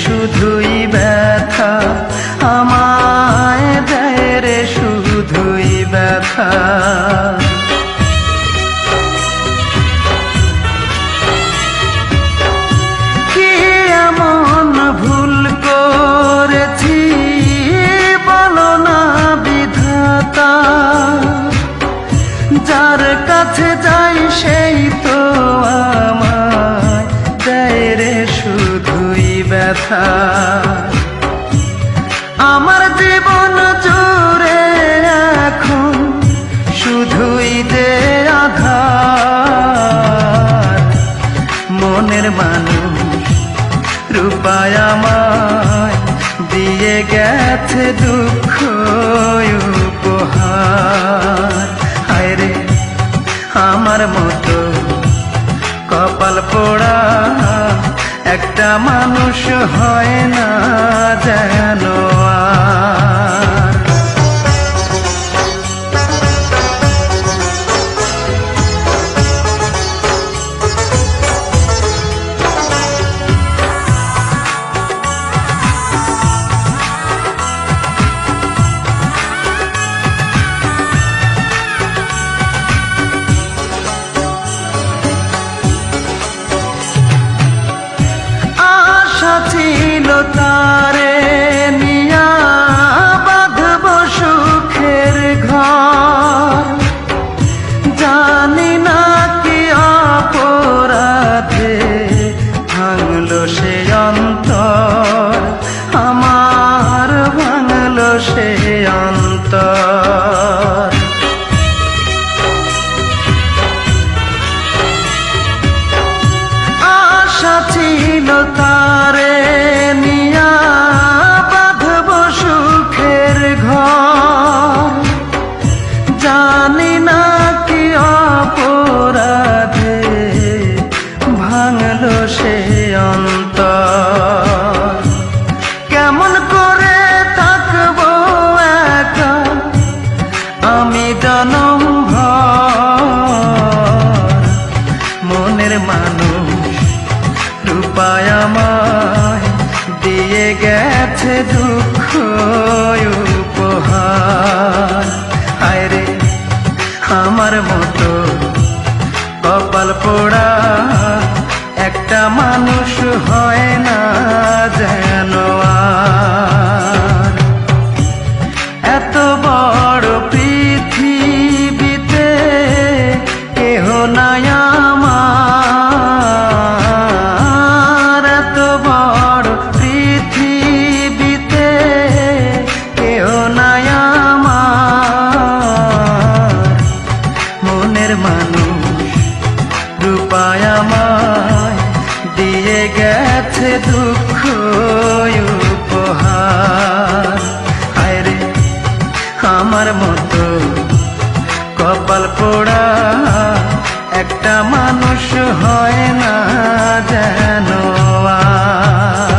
শুধুই ব্যথা, আমায় দেয় রে শুধুই ব্যথা। কি এমন ভুল করেছি বলো না বিধাতা, যার কাছে যাই সেই তো আমায় দেয় রে শুধুই ব্যথা। আমার জীবন জুড়ে এখন শুধুই যে আঘাত, মনের মানুষ রূপায় আমায় দিয়ে গেছে দুঃখ উপহার। হায় রে আমার মতো কপাল পোড়া একটা মানুষ হয় না যেন আর। ছিল তারে নিয়া বাঁধব সুখের ঘর, জানি না কি অপরাধে ভাঙলো সে অন্তর, আমার ভাঙলো সে অন্তর। আশা ছিল তারে নিয়া বাঁধব সুখের ঘর, জানি না কি অপরাধে ভাঙলো সে অন্তর। কেমন করে থাকবো একা আমি জনম ভর, মনের মানুষ রূপায় আমায় দিয়ে গেছে দুঃখ উপহার। হায় রে আমার মতো কপাল পোড়া একটা মানুষ হয় না যেন আর। এত বড় পৃথিবীতে কেহ নাই আমার, এত বড় পৃথিবীতে কেহ নাই আমার, মনের মানুষ রূপায় আমায় দিয়ে গেছে দুঃখ উপহার। হায় রে আমার মতো কপাল পোড়া একটা মানুষ হয় না যেন আর।